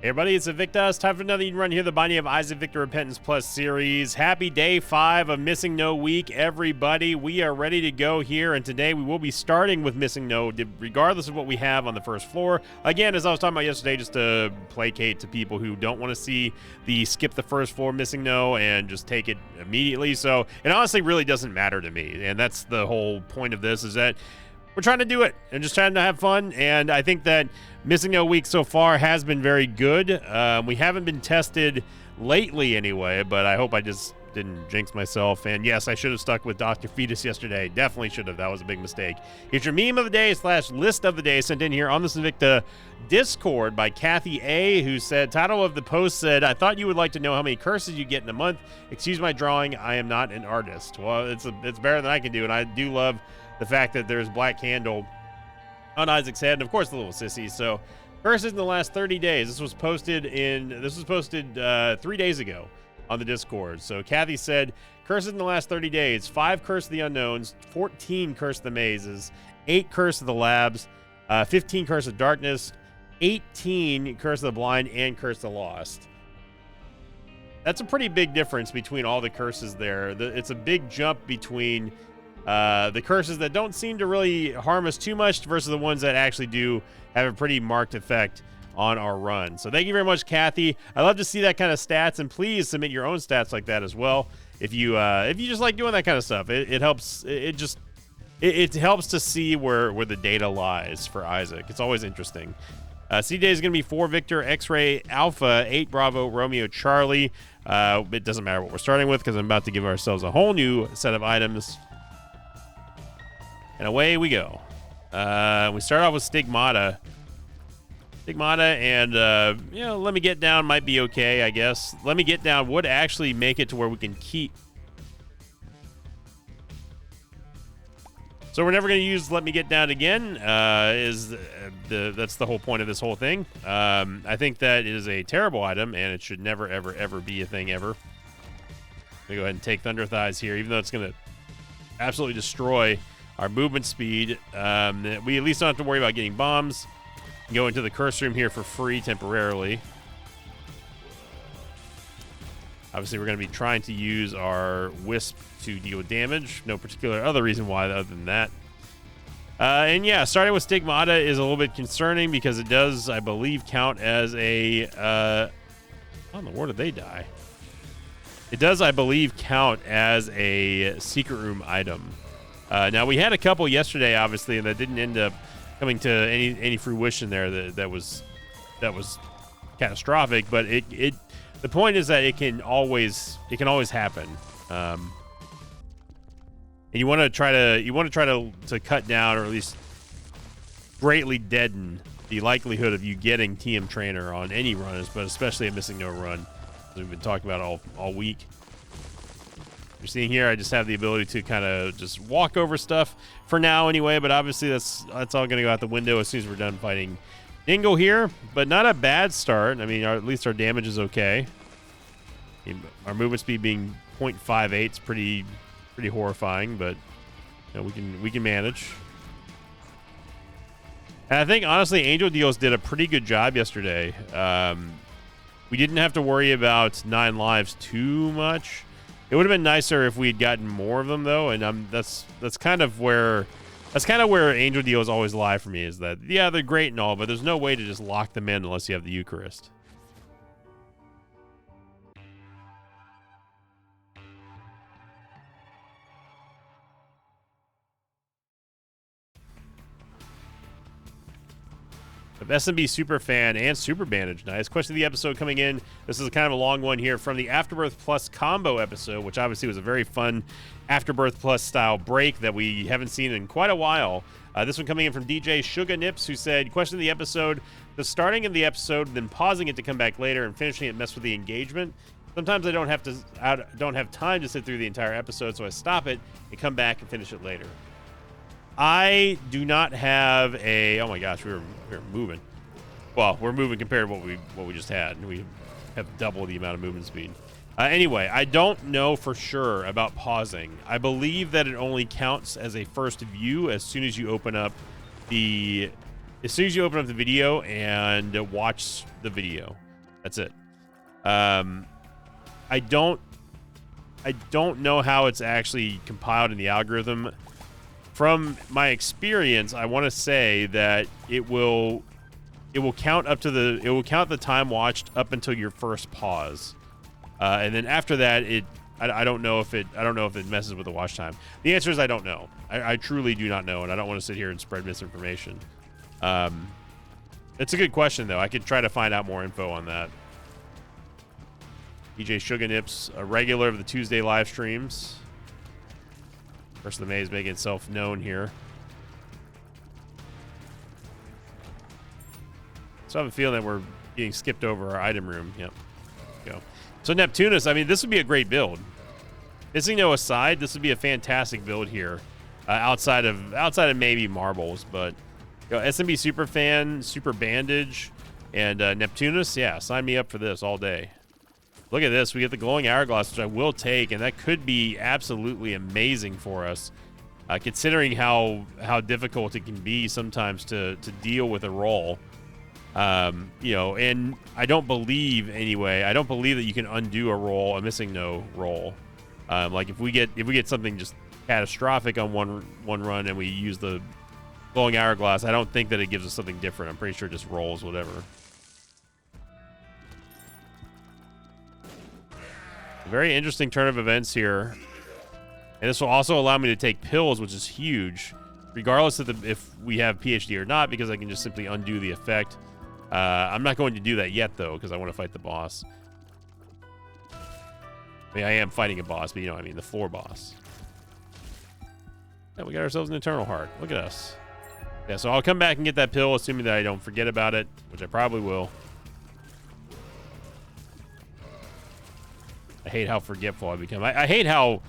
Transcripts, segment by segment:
Hey everybody, it's Invictus. Time for another run here, the Binding of Isaac Victor Repentance Plus series. Happy day 5 of Missing No Week, everybody. We are ready to go here, and today we will be starting with Missing No, regardless of what we have on the first floor. Again, as I was talking about yesterday, just to placate to people who don't want to see the skip the first floor Missing No and just take it immediately. So it honestly really doesn't matter to me, and that's the whole point of this, is that we're trying to do it and just trying to have fun. And I think that Missing No Week so far has been very good. We haven't been tested lately anyway, but I hope I just didn't jinx myself. And yes, I should have stuck with Dr. Fetus yesterday. Definitely should have. That was a big mistake. Here's your meme of the day / list of the day sent in here on the Invicta Discord by Kathy A, who said, title of the post said, I thought you would like to know how many curses you get in a month. Excuse my drawing. I am not an artist. Well, it's better than I can do. And I do love the fact that there's black candle on Isaac's head, and of course the little sissy. So curses in the last 30 days. This was posted 3 days ago on the Discord. So Kathy said, curses in the last 30 days: 5 curse of the unknowns, 14 curse of the mazes, 8 curse of the labs, 15 curse of darkness, 18 curse of the blind, and curse of the lost. That's a pretty big difference between all the curses there. It's a big jump between the curses that don't seem to really harm us too much versus the ones that actually do have a pretty marked effect on our run. So thank you very much, Kathy. I love to see that kind of stats, and please submit your own stats like that as well. If you just like doing that kind of stuff, it helps. It helps to see where the data lies for Isaac. It's always interesting. CJ is going to be 4 Victor, X-Ray, Alpha, 8 Bravo, Romeo, Charlie. It doesn't matter what we're starting with because I'm about to give ourselves a whole new set of items. And away we go. We start off with Stigmata. And, Let Me Get Down might be okay, I guess. Let Me Get Down would actually make it to where we can keep. So we're never going to use Let Me Get Down again, that's the whole point of this whole thing. I think that it is a terrible item, and it should never, ever, ever be a thing ever. I'm going to go ahead and take Thunder Thighs here, even though it's going to absolutely destroy our movement speed. We at least don't have to worry about getting bombs. Go into the curse room here for free temporarily. Obviously, we're going to be trying to use our Wisp to deal damage. No particular other reason why other than that. And yeah, starting with Stigmata is a little bit concerning because it does, I believe, count as a... how in the world did they die? It does, I believe, count as a secret room item. Now, we had a couple yesterday, obviously, and that didn't end up coming to any fruition there. That was catastrophic. But the point is that it can always happen. And you want to try to cut down, or at least greatly deaden the likelihood of you getting TM Trainer on any runners, but especially a Missing No run, as we've been talking about all week. You're seeing here, I just have the ability to kind of just walk over stuff for now anyway, but obviously that's all going to go out the window as soon as we're done fighting Dingo here. But not a bad start. I mean, at least our damage is okay. Our movement speed being 0.58 is pretty horrifying, but we can manage. And I think honestly, Angel Deals did a pretty good job yesterday. We didn't have to worry about 9 lives too much. It would have been nicer if we had gotten more of them, though, and that's kind of where Angel Deals always lie for me, is that, yeah, they're great and all, but there's no way to just lock them in unless you have the Eucharist. Of SMB Superfan and Super Bandage. Nice. Question of the episode coming in. This is kind of a long one here from the Afterbirth Plus combo episode, which obviously was a very fun Afterbirth Plus style break that we haven't seen in quite a while. This one coming in from DJ Sugar Nips, who said, question of the episode: the starting of the episode, then pausing it to come back later and finishing it mess with the engagement. Sometimes I don't have time to sit through the entire episode, so I stop it and come back and finish it later. I do not have a... Oh my gosh, we're moving. Well, we're moving compared to what we just had. We have double the amount of movement speed. Anyway, I don't know for sure about pausing. I believe that it only counts as a first view as soon as you open up the video and watch the video. That's it. I don't know how it's actually compiled in the algorithm. From my experience, I want to say that it will count the time watched up until your first pause, and then after that, I don't know if it messes with the watch time. The answer is I don't know. I truly do not know, and I don't want to sit here and spread misinformation. It's a good question though. I could try to find out more info on that. DJ Suganips, a regular of the Tuesday live streams. First of the May is making itself known here. So I have a feeling that we're being skipped over our item room. Yep. Go. So Neptunus, I mean, this would be a great build. Missing No aside, this would be a fantastic build here. Outside of maybe marbles, but you know, SMB Superfan, Super Bandage, and Neptunus, yeah, sign me up for this all day. Look at this. We get the Glowing Hourglass, which I will take, and that could be absolutely amazing for us, considering how difficult it can be sometimes to deal with a roll. You know, and I don't believe that you can undo a roll, a Missing No roll. Like if we get something just catastrophic on one run and we use the Glowing Hourglass, I don't think that it gives us something different. I'm pretty sure it just rolls whatever. Very interesting turn of events here. And this will also allow me to take pills, which is huge, regardless of if we have PhD or not, because I can just simply undo the effect. I'm not going to do that yet, though, because I want to fight the boss. I mean, I am fighting a boss, but you know what I mean, the floor boss. Yeah, we got ourselves an Eternal Heart. Look at us. Yeah, so I'll come back and get that pill, assuming that I don't forget about it, which I probably will. I hate how forgetful I become. I hate how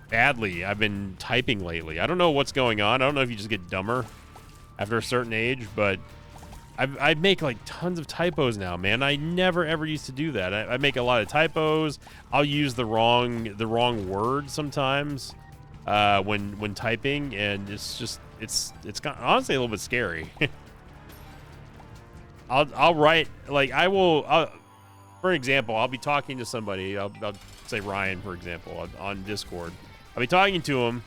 badly I've been typing lately. I don't know what's going on. I don't know if you just get dumber after a certain age, but I make like tons of typos now, man. I never ever used to do that. I make a lot of typos. I'll use the wrong word sometimes when typing, and it's honestly a little bit scary. I'll write like for example, I'll be talking to somebody. I'll say Ryan, for example, on Discord. I'll be talking to him,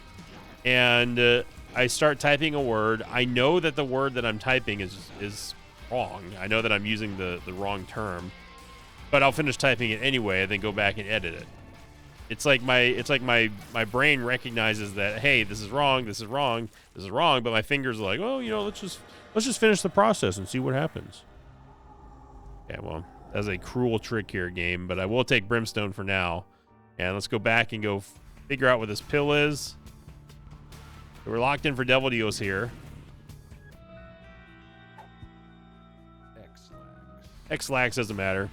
and I start typing a word. I know that the word that I'm typing is wrong. I know that I'm using the wrong term, but I'll finish typing it anyway, and then go back and edit it. It's like my brain recognizes that, hey, this is wrong, this is wrong, this is wrong, but my fingers are like, oh, you know, let's just finish the process and see what happens. Yeah, well. That's a cruel trick here, game, but I will take Brimstone for now. And let's go back and go figure out what this pill is. So we're locked in for Devil Deals here. X-Lax doesn't matter.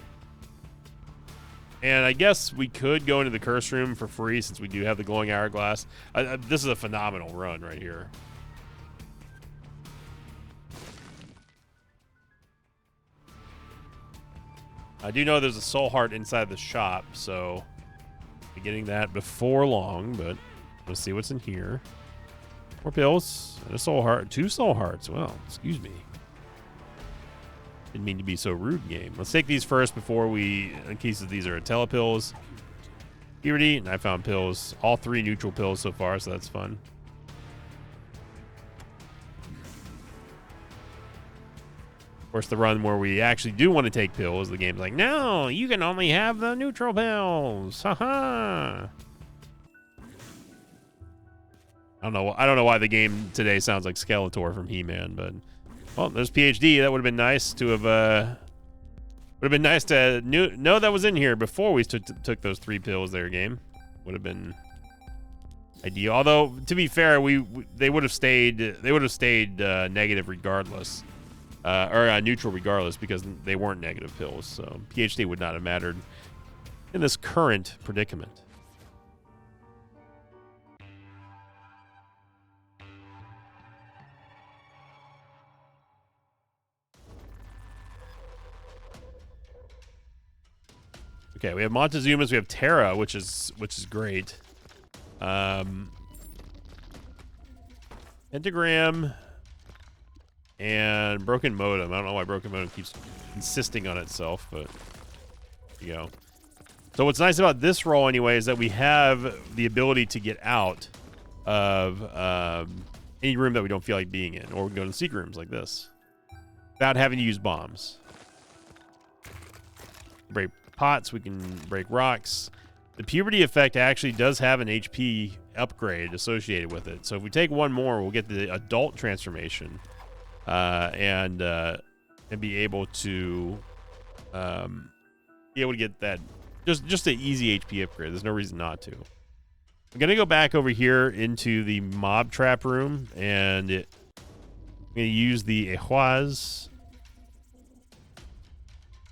And I guess we could go into the Curse Room for free since we do have the Glowing Hourglass. This is a phenomenal run right here. I do know there's a Soul Heart inside the shop, so I'll be getting that before long, but let's see what's in here. More pills and a Soul Heart. 2 Soul Hearts. Well, excuse me. Didn't mean to be so rude, game. Let's take these first before in case these are telepills. Purity, and I found pills. All 3 neutral pills so far, so that's fun. Of course, the run where we actually do want to take pills, the game's like, no, you can only have the neutral pills. Haha. I don't know why the game today sounds like Skeletor from He-Man, but well, there's PhD. That would have been nice to have. Would have been nice to know that was in here before we took those 3 pills there. Game would have been ideal. Although to be fair, they would have stayed negative regardless. Or neutral regardless, because they weren't negative pills. So PhD would not have mattered in this current predicament. Okay, we have Montezuma's, we have Terra, which is great. Pentagram. And broken modem. I don't know why broken modem keeps insisting on itself, but there you go. So what's nice about this roll anyway is that we have the ability to get out of any room that we don't feel like being in, or we can go to the secret rooms like this without having to use bombs. Break pots, we can break rocks. The puberty effect actually does have an HP upgrade associated with it. So if we take one more, we'll get the adult transformation and be able to get that just an easy HP upgrade. There's no reason not to. I'm gonna go back over here into the mob trap room, and I'm gonna use the Ehwaz,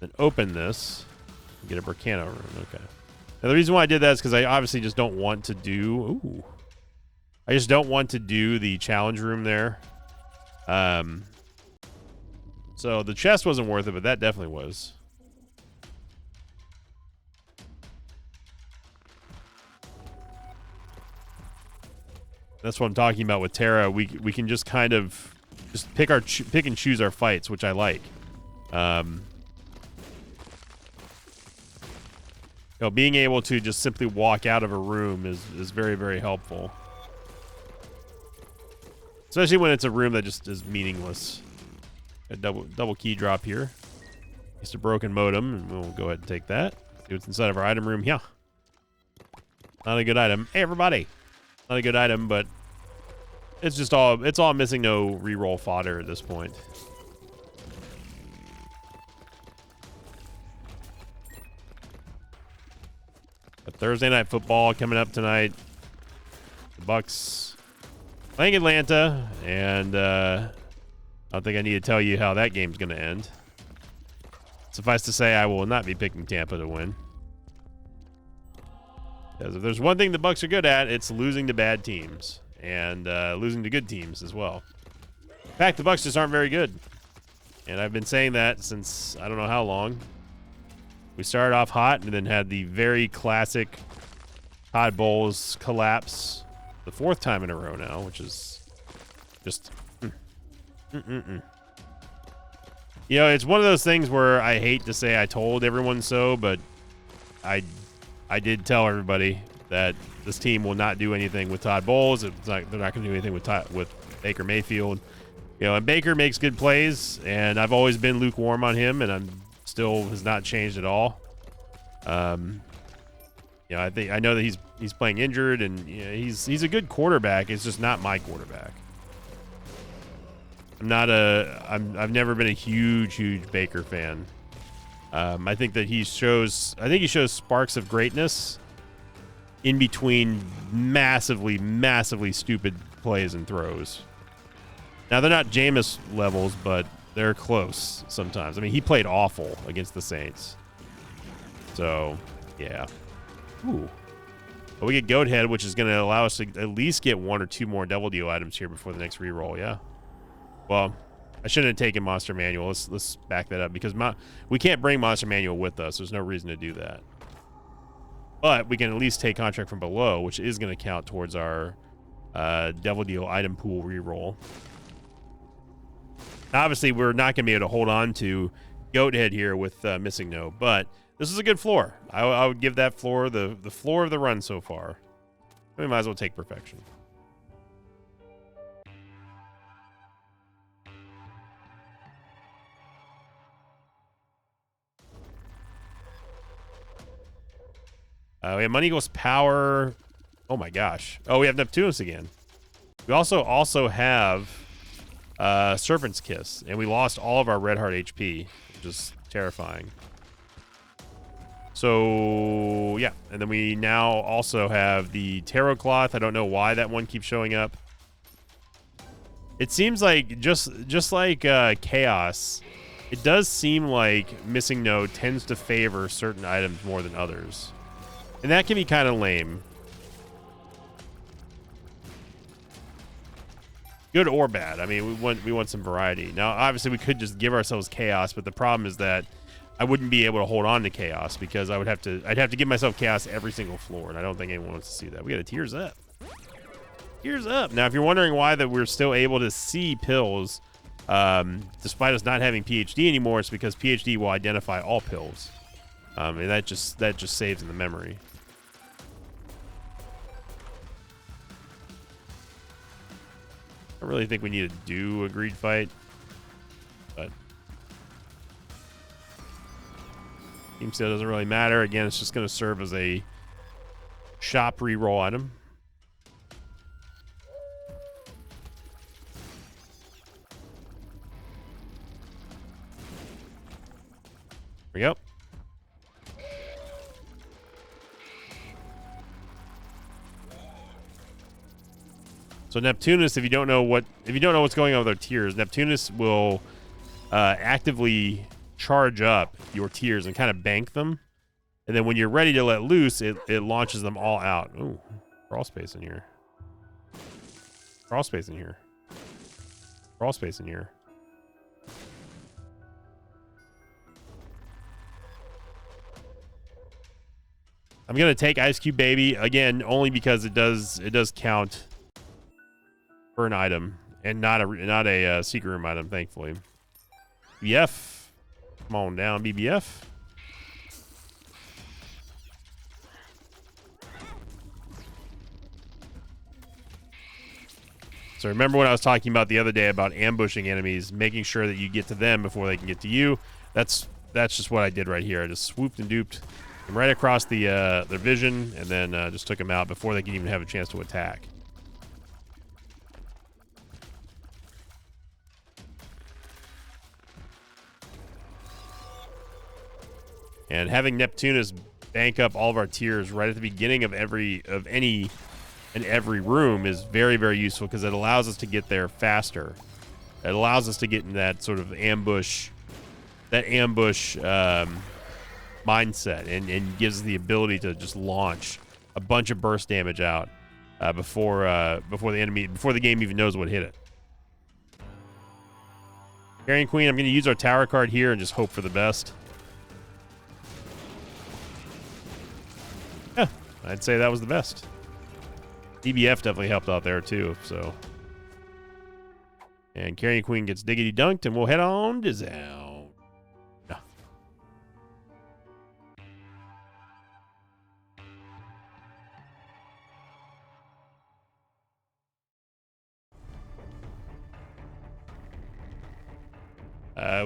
then open this and get a Berkano room. Okay. Now the reason why I did that is because I obviously just don't want to do. Ooh. I just don't want to do the challenge room there. So the chest wasn't worth it, but that definitely was. That's what I'm talking about with Terra. We can just kind of just pick and choose our fights, which I like. Being able to just simply walk out of a room is very, very helpful. Especially when it's a room that just is meaningless. A double key drop here. Just a broken modem, and we'll go ahead and take that. See what's inside of our item room. Yeah. Not a good item. Hey, everybody. Not a good item, but it's all missing no reroll fodder at this point. But Thursday Night Football coming up tonight. The Bucks playing Atlanta, and I don't think I need to tell you how that game's going to end. Suffice to say, I will not be picking Tampa to win. Because if there's one thing the Bucks are good at, it's losing to bad teams and losing to good teams as well. In fact, the Bucks just aren't very good, and I've been saying that since I don't know how long. We started off hot and then had the very classic Todd Bowles collapse the fourth time in a row now, which is just You know, it's one of those things where I hate to say I told everyone so, but I did tell everybody that this team will not do anything with Todd Bowles. They're not going to do anything with Baker Mayfield. You know, and Baker makes good plays, and I've always been lukewarm on him, and I'm still has not changed at all. You know, I know that he's playing injured, and you know, he's a good quarterback. It's just not my quarterback. I've never been a huge Baker fan. I think he shows sparks of greatness in between massively stupid plays and throws. Now they're not Jameis levels, but they're close sometimes. I mean, he played awful against the Saints. So, yeah. Ooh. But we get Goat Head, which is going to allow us to at least get one or two more Devil Deal items here before the next reroll, yeah. Well, I shouldn't have taken Monster Manual. Let's back that up because we can't bring Monster Manual with us. There's no reason to do that. But we can at least take Contract from Below, which is going to count towards our Devil Deal item pool reroll. Obviously, we're not going to be able to hold on to Goat Head here with Missing No, but this is a good floor. I would give that floor the floor of the run so far. We might as well take Perfection. We have Money Equals Power. Oh my gosh. Oh, we have Neptunus again. We also have Serpent's Kiss, and we lost all of our Red Heart HP, which is terrifying. So yeah, and then we now also have the Tarot Cloth. I don't know why that one keeps showing up. It seems like just like Chaos, it does seem like Missing No tends to favor certain items more than others. And that can be kind of lame. Good or bad. I mean, we want some variety. Now, obviously, we could just give ourselves Chaos, but the problem is that I wouldn't be able to hold on to Chaos because I'd have to give myself Chaos every single floor, and I don't think anyone wants to see that. We got a Tears Up. Tears Up. Now, if you're wondering why that we're still able to see pills Despite us not having PhD anymore, it's because PhD will identify all pills. And that just saves in the memory. I don't really think we need to do a greed fight, but team sale doesn't really matter. Again, it's just going to serve as a shop reroll item. There we go. So Neptunus, if you don't know what's going on with our tiers, Neptunus will actively charge up your tiers and kind of bank them, and then when you're ready to let loose, it launches them all out. Ooh, crawl space in here. Crawl space in here. Crawl space in here. I'm gonna take Ice Cube Baby again, only because it does count for an item and not a secret room item, thankfully. BF, come on down, BBF. So remember what I was talking about the other day about ambushing enemies, making sure that you get to them before they can get to you. That's just what I did right here. I just swooped and duped them right across their vision, and then just took them out before they can even have a chance to attack. And having Neptunus bank up all of our tiers right at the beginning of any room is very, very useful, because it allows us to get there faster. It allows us to get in that sort of ambush mindset, and gives us the ability to just launch a bunch of burst damage out before the game even knows what hit it. Carrion Queen, I'm going to use our tower card here and just hope for the best. Yeah, I'd say that was the best. DBF definitely helped out there too, so. And Carrion Queen gets diggity dunked, and we'll head on to Zone.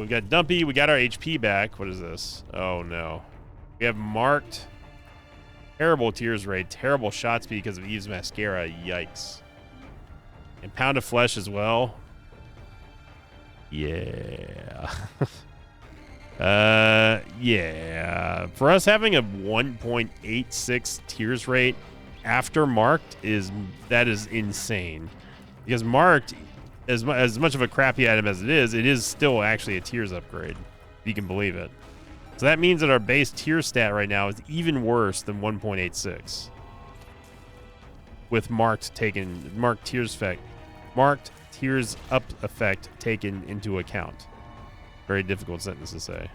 We got Dumpy. We got our HP back. What is this? Oh no. We have marked. Terrible tears rate, terrible shot speed because of Eve's Mascara. Yikes. And Pound of Flesh as well. Yeah. Yeah. For us having a 1.86 tears rate after marked is insane. Because marked, as much of a crappy item as it is still actually a tears upgrade, if you can believe it. So that means that our base tier stat right now is even worse than 1.86. With marked tears up effect taken into account. Very difficult sentence to say.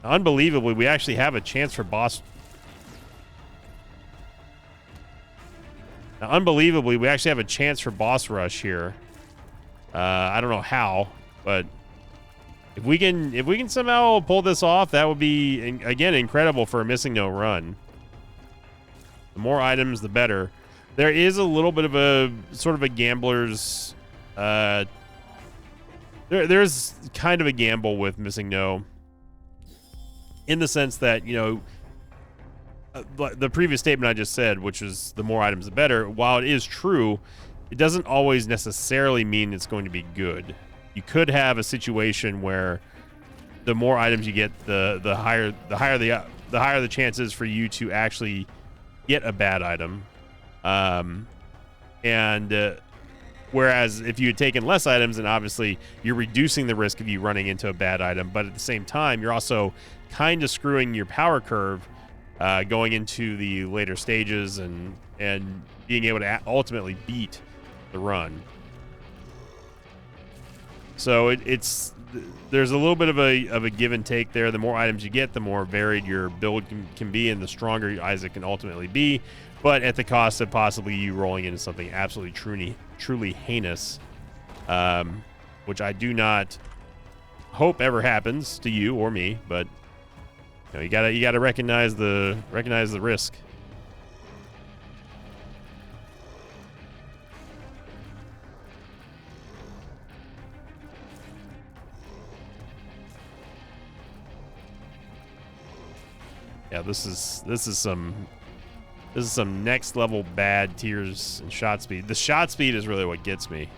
Unbelievably, we actually have a chance for boss. Now, unbelievably, we actually have a chance for boss rush here. I don't know how, but if we can somehow pull this off, that would be, again, incredible for a Missing No run. The more items, the better. There is a little bit of a sort of a gambler's. There's kind of a gamble with Missing No, in the sense that, you know, the previous statement I just said, which is the more items, the better. While it is true, it doesn't always necessarily mean it's going to be good. You could have a situation where the more items you get, the higher the chances for you to actually get a bad item. Whereas if you had taken less items, then obviously you're reducing the risk of you running into a bad item, but at the same time, you're also kind of screwing your power curve going into the later stages and being able to ultimately beat the run. So it's there's a little bit of a give and take there. The more items you get, the more varied your build can be, and the stronger Isaac can ultimately be. But at the cost of possibly you rolling into something absolutely truly heinous, which I do not hope ever happens to you or me. But you gotta recognize the risk. Yeah, this is some next level bad tiers and shot speed. The shot speed is really what gets me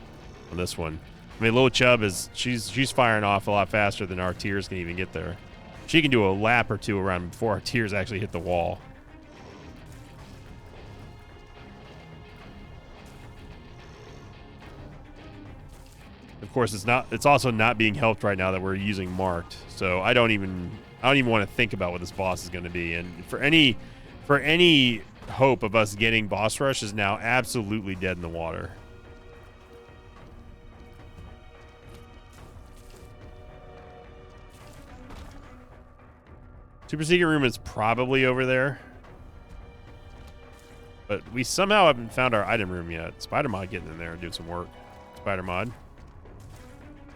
on this one. I mean, Little Chub she's firing off a lot faster than our tiers can even get there. She can do a lap or two around before our tiers actually hit the wall. Of course, it's also not being helped right now that we're using marked. So I don't even want to think about what this boss is going to be. And for any hope of us getting boss rush is now absolutely dead in the water. Super secret room is probably over there, but we somehow haven't found our item room yet. Spider Mod getting in there and doing some work. Spider Mod,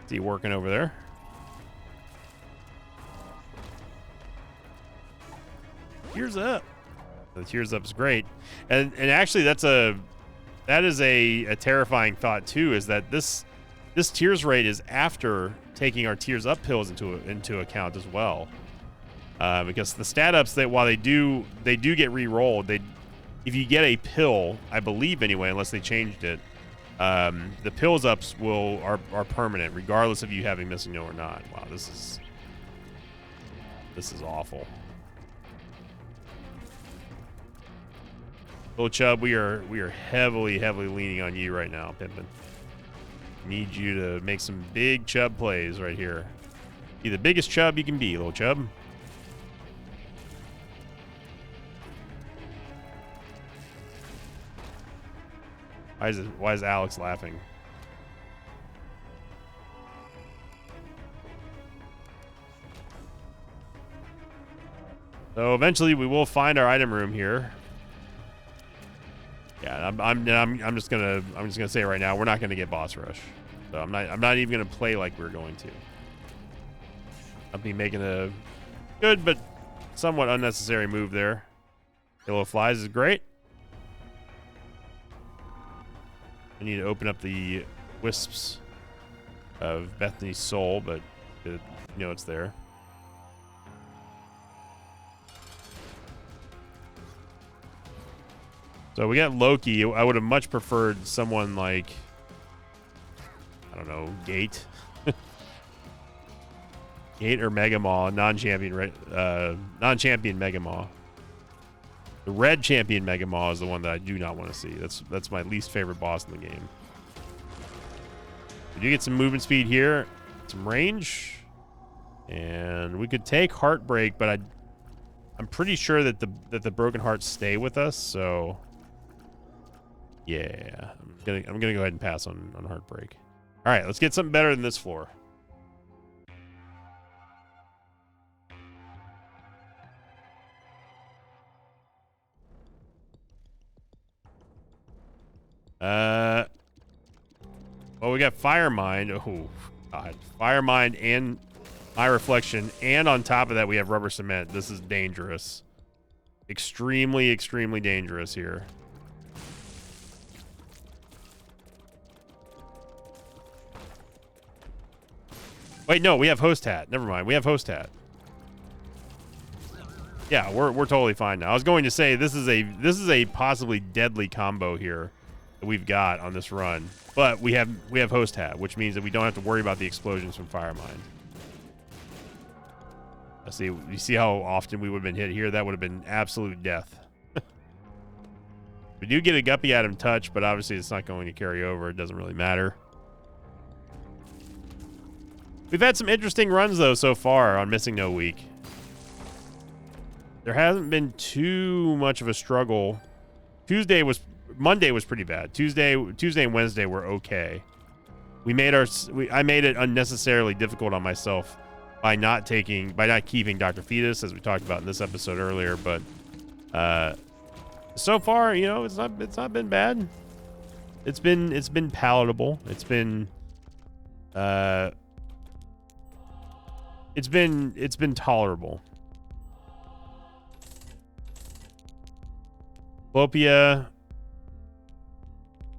see you working over there. Tears up. The tears up is great, and actually that is a terrifying thought too. Is that this tears rate is after taking our tears up pills into account as well, because the stat ups, that while they do get re-rolled, if you get a pill, I believe anyway, unless they changed it, the pills ups are permanent regardless of you having Missing No or not. Wow, this is awful. Little Chub, we are heavily leaning on you right now, Pimpin. Need you to make some big Chub plays right here. Be the biggest Chub you can be, Little Chub. Why is Alex laughing? So eventually we will find our item room here. Yeah, I'm just gonna say right now, we're not gonna get boss rush. So I'm not even gonna play like we're going to. I'll be making a good but somewhat unnecessary move there. Halo Flies is great. I need to open up the wisps of Bethany's soul, but you know it's there. So we got Loki. I would have much preferred someone like, I don't know, Gate. Gate or Mega Maw, non-champion Mega Maw. The red champion Mega Maw is the one that I do not want to see. That's my least favorite boss in the game. We do get some movement speed here, some range, and we could take Heartbreak, but I'm pretty sure that the broken hearts stay with us. So yeah, I'm gonna go ahead and pass on Heartbreak. All right, let's get something better than this floor. Well, we got Firemind. Oh, God. Firemind and Eye Reflection, and on top of that, we have Rubber Cement. This is dangerous. Extremely dangerous here. Wait, no, we have Host Hat. Never mind, we have Host Hat. Yeah, we're totally fine now. I was going to say this is a possibly deadly combo here that we've got on this run, but we have Host Hat, which means that we don't have to worry about the explosions from Firemind. You see how often we would have been hit here? That would have been absolute death. We do get a Guppy Atom touch, but obviously it's not going to carry over. It doesn't really matter. We've had some interesting runs though so far on Missing No week. There hasn't been too much of a struggle. Monday was pretty bad. Tuesday and Wednesday were okay. I made it unnecessarily difficult on myself by not keeping Dr. Fetus, as we talked about in this episode earlier. But so far, you know, it's not been bad. It's been palatable. It's been tolerable. Diplopia.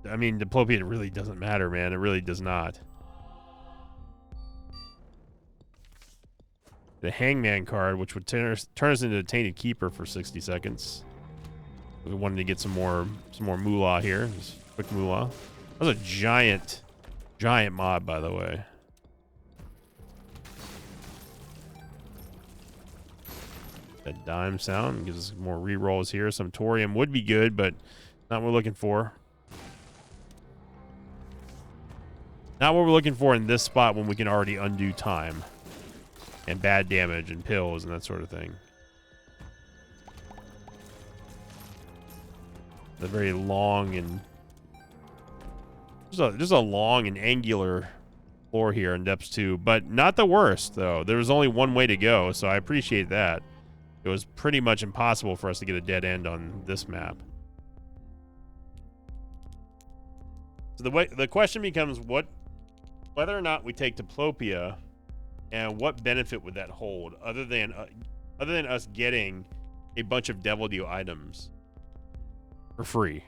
I mean, Diplopia really doesn't matter, man. It really does not. The Hangman card, which would turn us into a Tainted Keeper for 60 seconds. We wanted to get some more moolah here. Just quick moolah. That was a giant mob, by the way. That dime sound gives us more rerolls here. Some thorium would be good, but not what we're looking for. Not what we're looking for in this spot when we can already undo time and bad damage and pills and that sort of thing. A very long and just a long and angular floor here in depths 2, but not the worst though. There was only one way to go, so I appreciate that. It was pretty much impossible for us to get a dead end on this map. So the question becomes whether or not we take Diplopia, and what benefit would that hold other than us getting a bunch of Devil Deal items for free.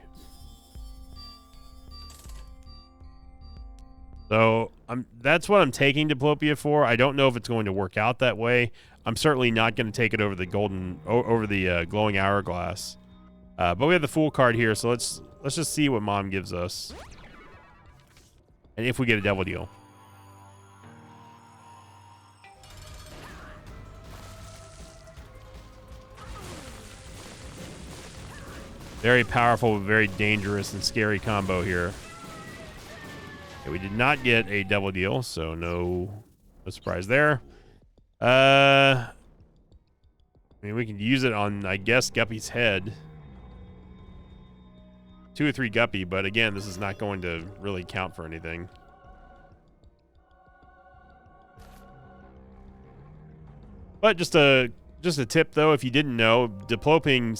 So that's what I'm taking Diplopia for. I don't know if it's going to work out that way. I'm certainly not going to take it over the glowing hourglass. But we have the Fool card here, so let's just see what Mom gives us, and if we get a Devil Deal. Very powerful, very dangerous and scary combo here. Okay, we did not get a Devil Deal, so no surprise there. I mean, we can use it on, I guess, Guppy's head. 2 or 3 Guppy, but again, this is not going to really count for anything. But just a tip though, if you didn't know, diploping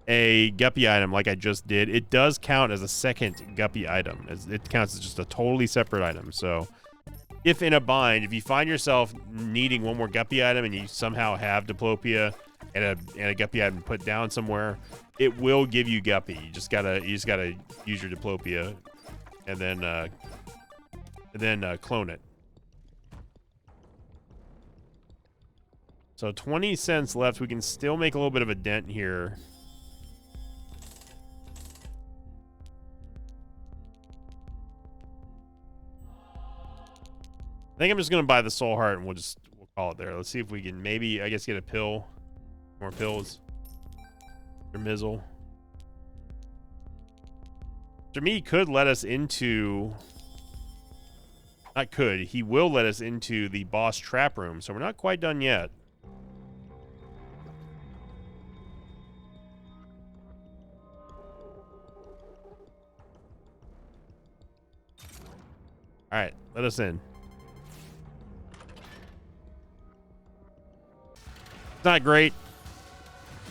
a Guppy item like I just did, it does count as a second Guppy item. It counts as just a totally separate item. So if in a bind, if you find yourself needing one more Guppy item and you somehow have Diplopia and a Guppy item put down somewhere, it will give you Guppy. You just gotta use your Diplopia and then clone it. So 20 cents left. We can still make a little bit of a dent here. I think I'm just going to buy the Soul Heart and we'll call it there. Let's see if we can maybe, I guess, get a pill. More pills. Or Mizzle. To me, could let us into... Not could. He will let us into the boss trap room. So we're not quite done yet. All right, let us in. It's not great,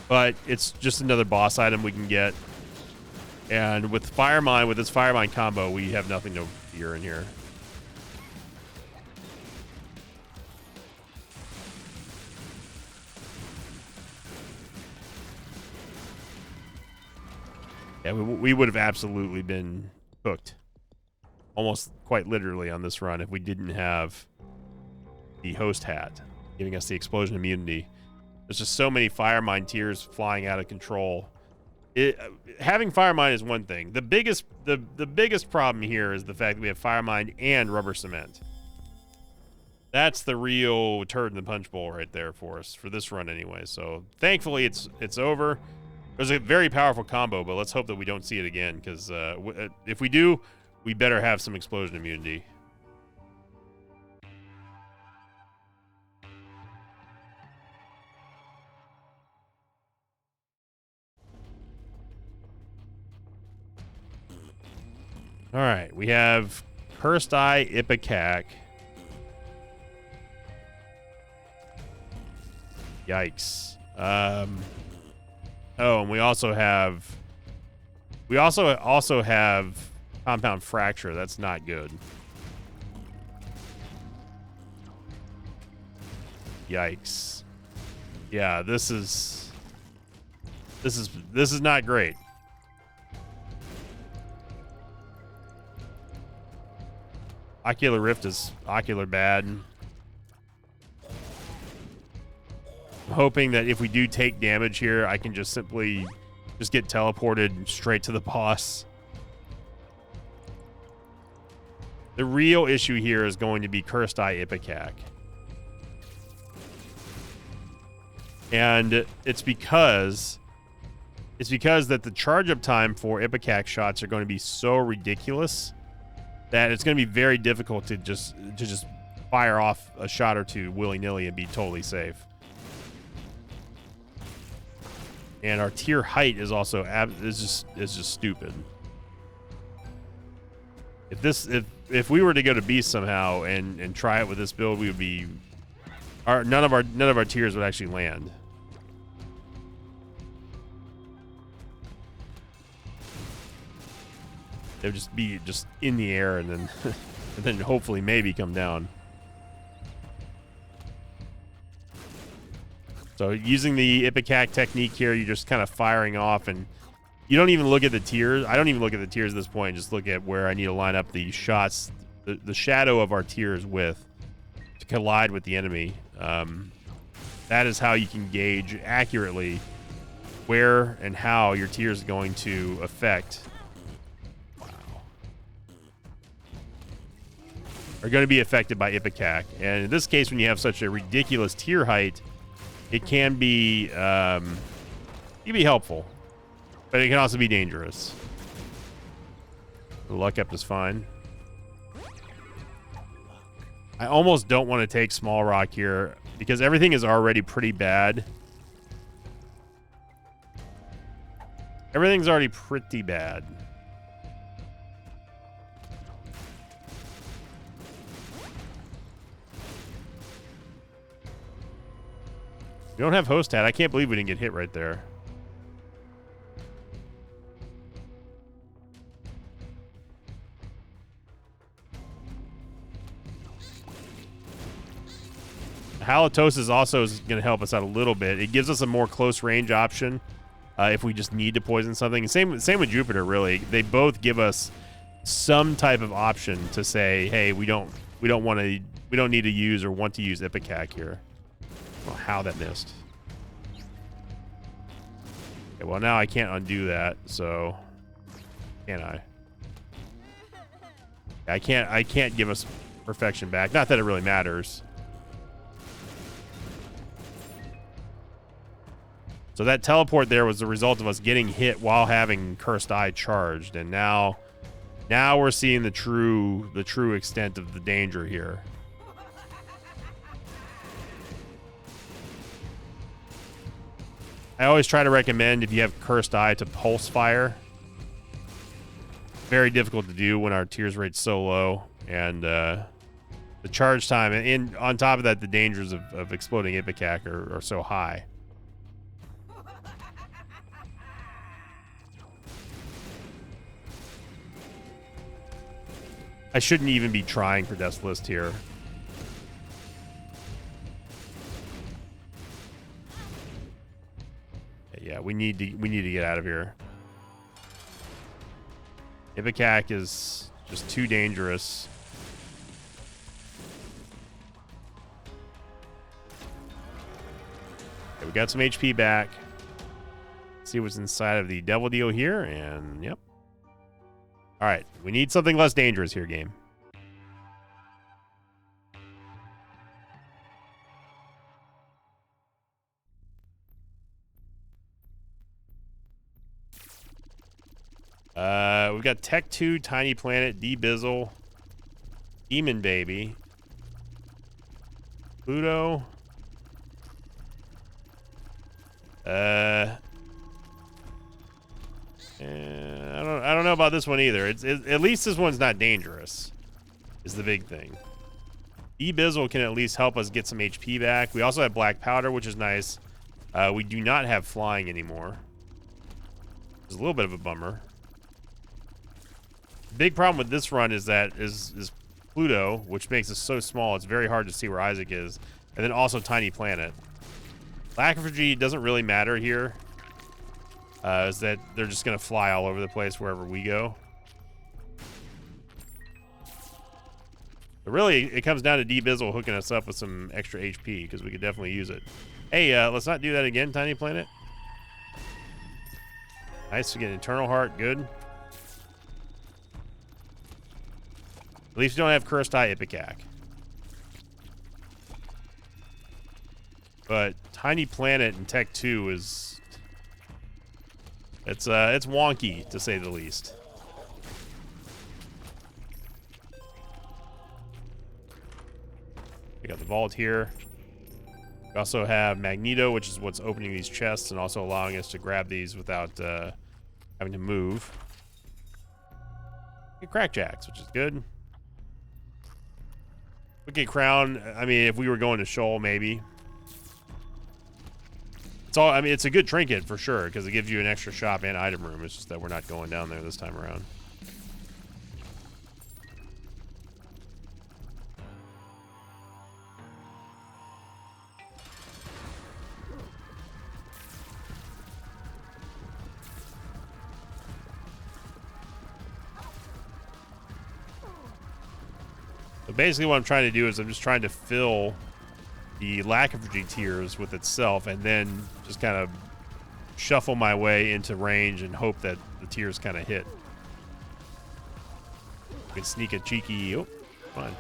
but it's just another boss item we can get. And with Firemind, with this Firemind combo, we have nothing to fear in here. Yeah, we would have absolutely been cooked. Almost quite literally on this run if we didn't have the host hat giving us the explosion immunity. There's just so many Firemind tiers flying out of control. Having Firemind is one thing. The biggest problem here is the fact that we have Firemind and Rubber Cement. That's the real turd in the punch bowl right there for us, for this run anyway. So thankfully it's over. It was a very powerful combo, but let's hope that we don't see it again, because if we do, we better have some explosion immunity. All right, we have Cursed Eye, Ipecac. Yikes. Oh, and we also have Compound Fracture. That's not good. Yikes. Yeah, this is not great. Ocular Rift is ocular bad. I'm hoping that if we do take damage here, I can just simply get teleported straight to the boss. The real issue here is going to be Cursed Eye Ipecac. And it's because that the charge up time for Ipecac shots are going to be so ridiculous that it's going to be very difficult to just fire off a shot or two willy-nilly and be totally safe. And our tier height is also is just stupid. If we were to go to beast somehow and try it with this build, we would be none of our tiers would actually land. They would just be in the air and then and then hopefully maybe come down. So using the Ipecac technique here, you're just kind of firing off, and you don't even look at the tiers. I don't even look at the tiers at this point. Just look at where I need to line up the shots, the shadow of our tiers with to collide with the enemy. That is how you can gauge accurately where and how your tier is going to affect. Are going to be affected by Ipecac. And in this case, when you have such a ridiculous tier height, it can be helpful, but it can also be dangerous. The luck up is fine. I almost don't want to take Small Rock here because everything is already pretty bad. Everything's already pretty bad. We don't have host hat. I can't believe we didn't get hit right there. Halitosis also is going to help us out a little bit. It gives us a more close range option if we just need to poison something. Same with Jupiter, really. They both give us some type of option to say, hey, we don't need to use or want to use Ipecac here. I don't know how that missed. Okay, well, now I can't undo that, so can I? I can't give us perfection back. Not that it really matters. So that teleport there was the result of us getting hit while having Cursed Eye charged, and now we're seeing the true extent of the danger here. I always try to recommend, if you have Cursed Eye, to pulse fire. Very difficult to do when our tears rate's so low, and the charge time, and on top of that, the dangers of exploding Ipecac are so high. I shouldn't even be trying for Death's List here. Yeah, we need to get out of here. Ipecac is just too dangerous. Okay, we got some HP back. Let's see what's inside of the Devil Deal here, and yep. All right, we need something less dangerous here, game. We've got Tech 2, Tiny Planet, D-Bizzle, Demon Baby, Pluto. I don't know about this one either. At least this one's not dangerous. is the big thing. Ebizzle can at least help us get some HP back. We also have black powder, which is nice. We do not have flying anymore. It's a little bit of a bummer. The big problem with this run is that is Pluto, which makes us so small, it's very hard to see where Isaac is. And then also Tiny Planet. Lacryphagy doesn't really matter here. Is that they're just going to fly all over the place wherever we go. But really, it comes down to Debizzle hooking us up with some extra HP, because we could definitely use it. Hey, let's not do that again, Tiny Planet. Nice to get Eternal Heart, good. At least we don't have Cursed Eye Ipecac. But Tiny Planet in Tech 2 is... It's wonky, to say the least. We got the vault here. We also have Magneto, which is what's opening these chests and also allowing us to grab these without having to move. Get Crackjacks, which is good. Wicked Crown, I mean, if we were going to Shoal, maybe. It's all, I mean, it's a good trinket for sure, because it gives you an extra shop and item room. It's just that we're not going down there this time around. So basically what I'm trying to do is I'm just trying to fill the Lacryphagy tiers with itself and then just kind of shuffle my way into range and hope that the tiers kind of hit. We can sneak a cheeky... Oh, fine.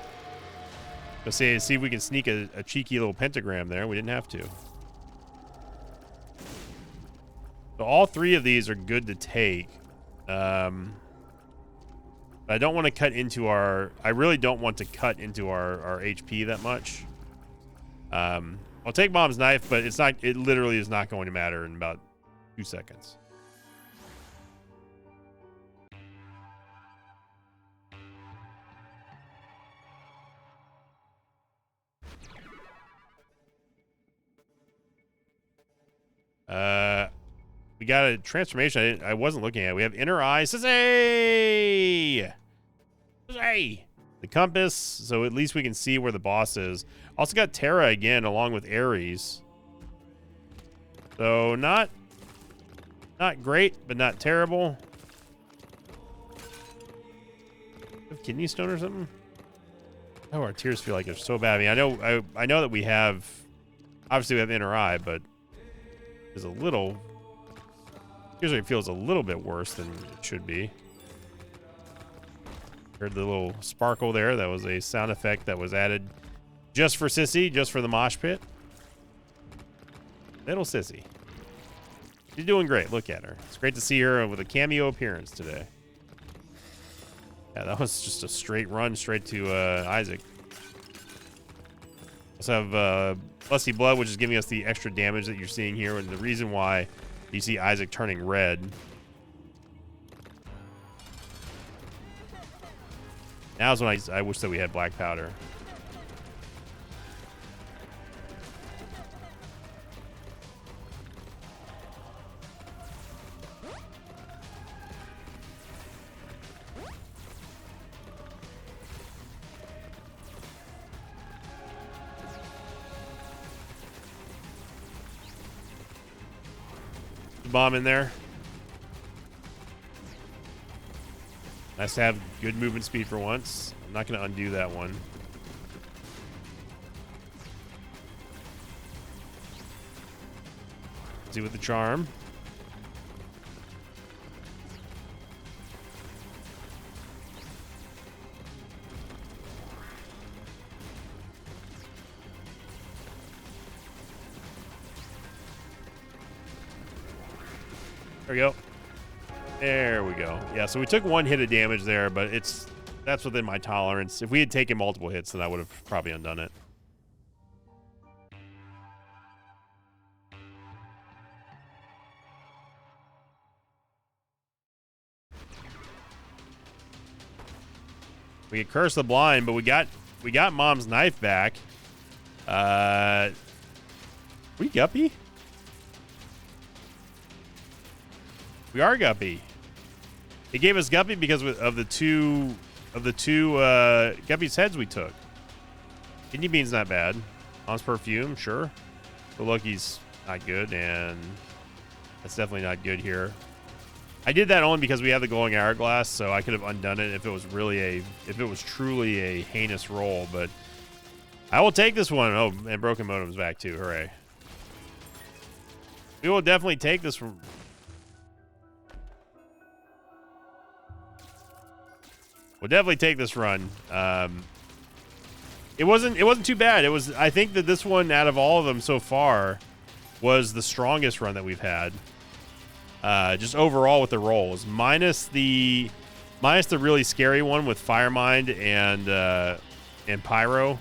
Let's see if we can sneak a cheeky little pentagram there. We didn't have to. So all three of these are good to take. But I don't want to cut into our... I really don't want to cut into our HP that much. I'll take Mom's Knife, but it's not... It literally is not going to matter in about 2 seconds. We got a transformation I wasn't looking at. We have Inner Eye. Sissy! Sissy! The compass, so at least we can see where the boss is. Also got Terra again, along with Ares. So not great, but not terrible. Have kidney stone or something? Oh, our tears feel like they're so bad. I mean, I know that we have, obviously we have Inner Eye, but it's a little. Usually it feels a little bit worse than it should be. Heard the little sparkle there. That was a sound effect that was added just for Sissy, just for the mosh pit. Little Sissy. She's doing great. Look at her. It's great to see her with a cameo appearance today. Yeah, that was just a straight run straight to Isaac. Also have Lusty Blood, which is giving us the extra damage that you're seeing here, and the reason why you see Isaac turning red. Now's when I wish that we had black powder. Bomb in there. Nice to have good movement speed for once. I'm not going to undo that one. See with the charm. There we go. There we go. Yeah, so we took one hit of damage there, but that's within my tolerance. If we had taken multiple hits, then I would have probably undone it. We get Curse the Blind, but we got Mom's Knife back. We Guppy? We are Guppy. It gave us Guppy because of the two Guppy's heads we took. Kidney Bean's not bad. Mom's Perfume, sure. But Loki's not good, and that's definitely not good here. I did that only because we have the Glowing Hourglass, so I could have undone it if it was truly a heinous roll, but I will take this one. Oh, and Broken Modem's back too. Hooray. We will definitely take this from... We'll definitely take this run. It wasn't too bad. I think that this one, out of all of them so far, was the strongest run that we've had. Just overall with the rolls, minus the really scary one with Firemind and Pyro,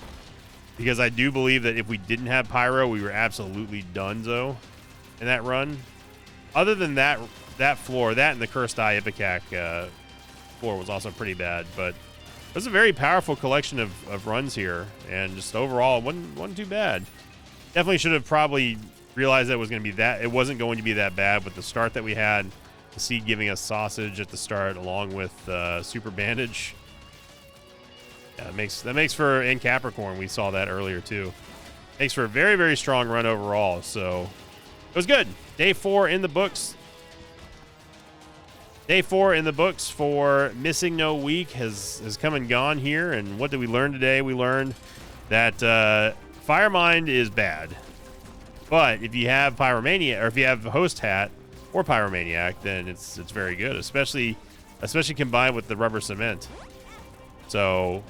because I do believe that if we didn't have Pyro, we were absolutely donezo in that run. Other than that floor, that and the Cursed Eye Ipecac floor was also pretty bad, but it was a very powerful collection of runs here, and just overall it wasn't too bad. Definitely should have probably realized that it wasn't going to be that bad with the start that we had. The Seed giving us Sausage at the start along with Super Bandage. Yeah, that makes for, in Capricorn, we saw that earlier too. Makes for a very, very strong run overall, so it was good. Day 4 in the books. Day 4 in the books for Missing No Week has come and gone here, and what did we learn today? We learned that Firemind is bad. But if you have Pyromaniac, or if you have Host Hat or Pyromaniac, then it's very good, especially combined with the Rubber Cement. So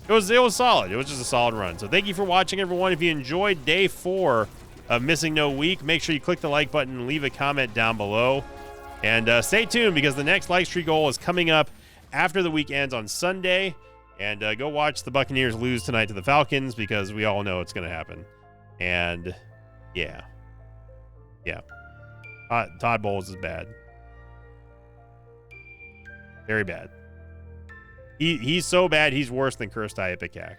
it was solid. It was just a solid run. So thank you for watching, everyone. If you enjoyed Day 4 of Missing No Week, make sure you click the like button and leave a comment down below. And stay tuned, because the next like streak goal is coming up after the week ends on Sunday. And go watch the Buccaneers lose tonight to the Falcons, because we all know it's going to happen. And yeah. Todd Bowles is bad. Very bad. He's so bad, he's worse than Cursed Eye Ipecac.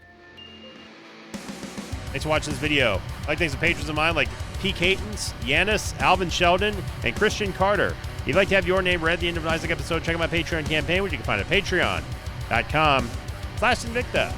Thanks for watching this video. I'd like thanks to patrons of mine like P. Catons, Yanis, Alvin Sheldon, and Christian Carter. If you'd like to have your name read at the end of an Isaac episode, check out my Patreon campaign, which you can find at patreon.com/Invicta.